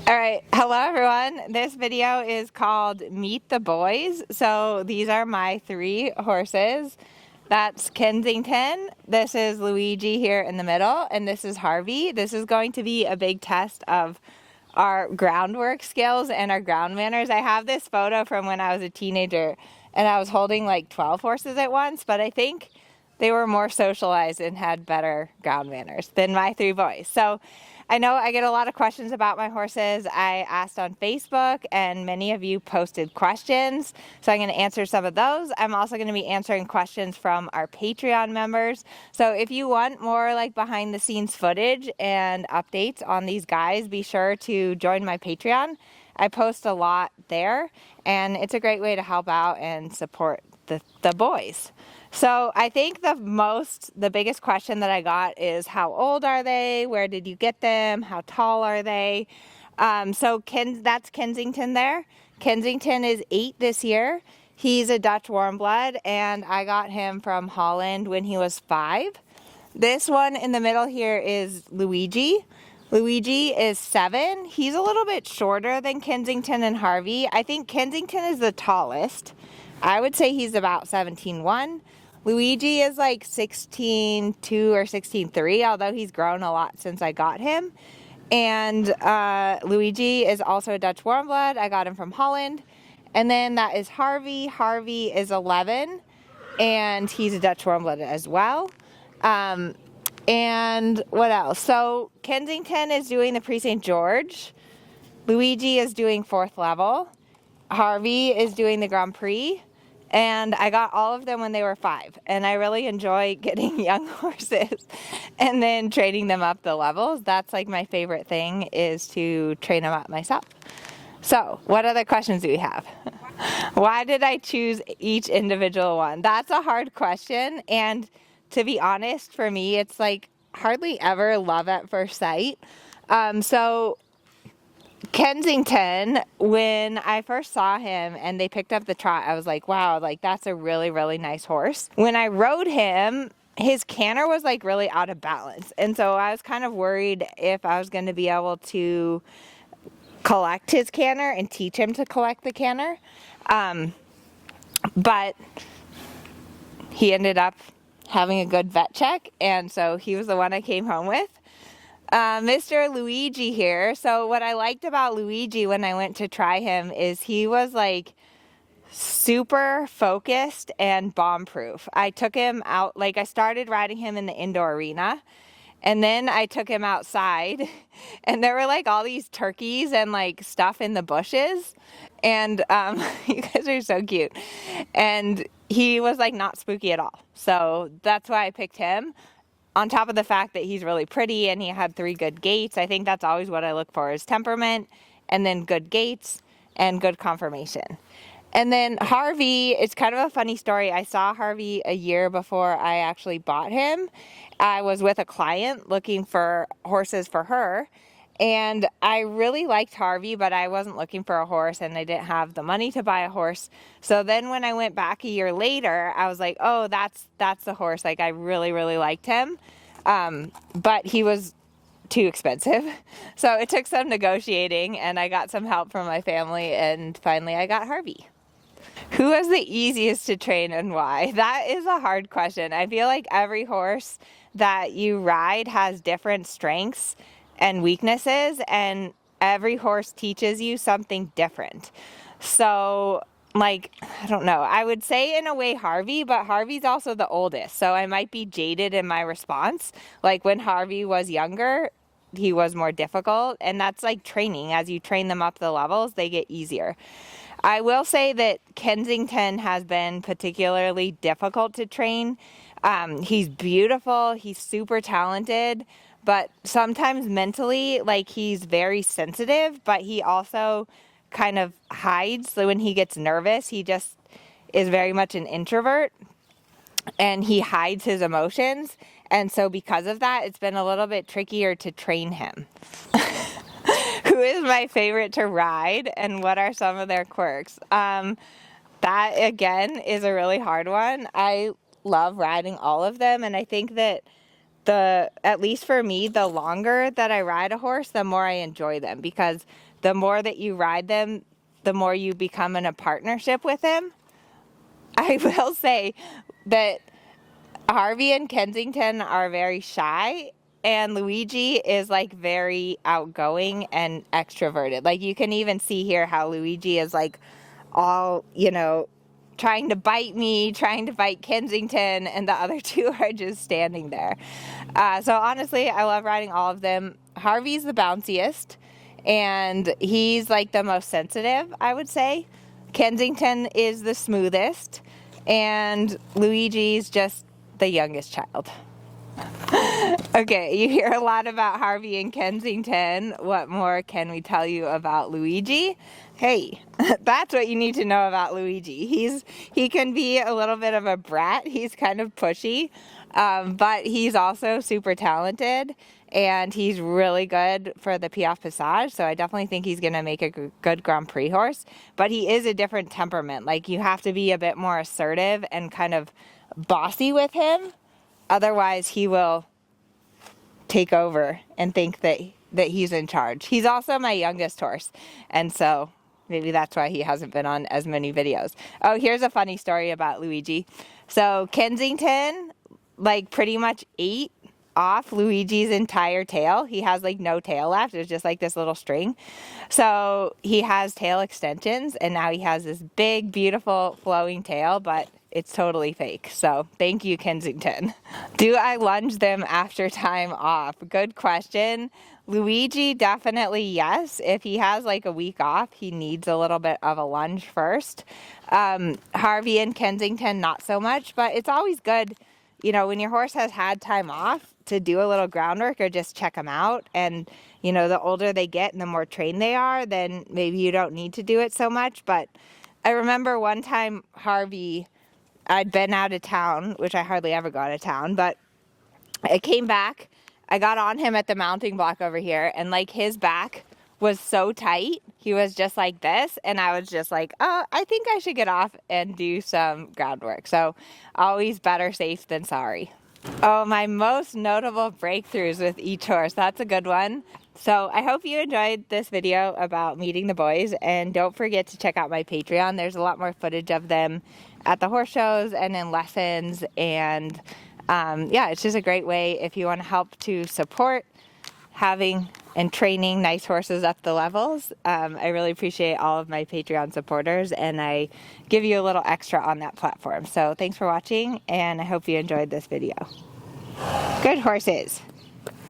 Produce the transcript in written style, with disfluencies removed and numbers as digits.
All right, hello everyone. This video is called Meet the Boys. So these are my three horses. That's Kensington, this is Luigi here in the middle, and this is Harvey. This is going to be a big test of our groundwork skills and our ground manners. I have this photo from when I was a teenager and I was holding like 12 horses at once, but I think they were more socialized and had better ground manners than my three boys. So I know I get a lot of questions about my horses. I asked on Facebook and many of you posted questions. So I'm going to answer some of those. I'm also going to be answering questions from our Patreon members. So if you want more like behind the scenes footage and updates on these guys, be sure to join my Patreon. I post a lot there and it's a great way to help out and support the boys. So I think the biggest question that I got is how old are they? Where did you get them? How tall are they? That's Kensington there. Kensington is 8 this year. He's a Dutch warm blood and I got him from Holland when he was 5. This one in the middle here is Luigi. Luigi is 7. He's a little bit shorter than Kensington and Harvey. I think Kensington is the tallest. I would say he's about 17.1. Luigi is like 16.2 or 16.3, although he's grown a lot since I got him. And Luigi is also a Dutch warm blood. I got him from Holland. And then that is Harvey. Harvey is 11 and he's a Dutch warm blood as well. And what else? So Kensington is doing the Prix St George. Luigi is doing 4th level. Harvey is doing the Grand Prix. And I got all of them when they were 5. And I really enjoy getting young horses and then training them up the levels. That's like my favorite thing, is to train them up myself. So what other questions do we have? Why did I choose each individual one? That's a hard question. And to be honest, for me, it's like hardly ever love at first sight. So Kensington, when I first saw him and they picked up the trot, I was like, wow, like that's a really, really nice horse. When I rode him, his canter was like really out of balance. And so I was kind of worried if I was going to be able to collect his canter and teach him to collect the canter. But he ended up having a good vet check. And so he was the one I came home with. Mr. Luigi here. So what I liked about Luigi when I went to try him is he was like super focused and bomb proof. I took him out, like I started riding him in the indoor arena and then I took him outside and there were like all these turkeys and like stuff in the bushes and you guys are so cute, and he was like not spooky at all. So that's why I picked him. On top of the fact that he's really pretty and he had 3 good gaits. I think that's always what I look for, is temperament and then good gaits and good conformation. And then Harvey, it's kind of a funny story. I saw Harvey a year before I actually bought him. I was with a client looking for horses for her. And I really liked Harvey, but I wasn't looking for a horse and I didn't have the money to buy a horse. So then when I went back a year later, I was like, oh, that's the horse. Like I really, really liked him. But he was too expensive. So it took some negotiating and I got some help from my family and finally I got Harvey. Who was the easiest to train and why? That is a hard question. I feel like every horse that you ride has different strengths and weaknesses, and every horse teaches you something different. So like, I don't know, I would say in a way Harvey, but Harvey's also the oldest, so I might be jaded in my response. Like when Harvey was younger, he was more difficult, and that's like training. As you train them up the levels, they get easier. I will say that Kensington has been particularly difficult to train. He's beautiful, he's super talented, but sometimes mentally, like he's very sensitive, but he also kind of hides. So when he gets nervous, he just is very much an introvert and he hides his emotions. And so because of that, it's been a little bit trickier to train him. Who is my favorite to ride and what are some of their quirks? That again is a really hard one. I love riding all of them, and I think that at least for me, the longer that I ride a horse, the more I enjoy them, because the more that you ride them, the more you become in a partnership with him. I will say that Harvey and Kensington are very shy, and Luigi is like very outgoing and extroverted. Like you can even see here how Luigi is like all, you know, trying to bite me, trying to bite Kensington, and the other two are just standing there. So honestly, I love riding all of them. Harvey's the bounciest, and he's like the most sensitive, I would say. Kensington is the smoothest, and Luigi's just the youngest child. Okay, you hear a lot about Harvey and Kensington. What more can we tell you about Luigi? Hey, that's what you need to know about Luigi. He can be a little bit of a brat. He's kind of pushy, but he's also super talented, and he's really good for the Piaffe Passage, so I definitely think he's going to make a good Grand Prix horse. But he is a different temperament. Like, you have to be a bit more assertive and kind of bossy with him. Otherwise, he will take over and think that he's in charge. He's also my youngest horse, and so maybe that's why he hasn't been on as many videos. Oh, here's a funny story about Luigi. So Kensington, like, pretty much ate off Luigi's entire tail. He has like no tail left. It's just like this little string. So he has tail extensions, and now he has this big, beautiful, flowing tail, but it's totally fake. So thank you, Kensington. Do I lunge them after time off? Good question. Luigi, definitely yes. If he has like a week off, he needs a little bit of a lunge first. Harvey and Kensington, not so much, but it's always good, you know, when your horse has had time off, to do a little groundwork or just check them out. And, you know, the older they get and the more trained they are, then maybe you don't need to do it so much. But I remember one time Harvey, I'd been out of town, which I hardly ever go out of town, but I came back, I got on him at the mounting block over here, and like his back was so tight, he was just like this, and I was just like, oh, I think I should get off and do some groundwork. So always better safe than sorry. Oh, my most notable breakthroughs with each horse. That's a good one. So I hope you enjoyed this video about meeting the boys, and don't forget to check out my Patreon. There's a lot more footage of them at the horse shows and in lessons, and yeah, it's just a great way if you want to help to support having and training nice horses up the levels. I really appreciate all of my Patreon supporters, and I give you a little extra on that platform. So thanks for watching, and I hope you enjoyed this video. Good horses.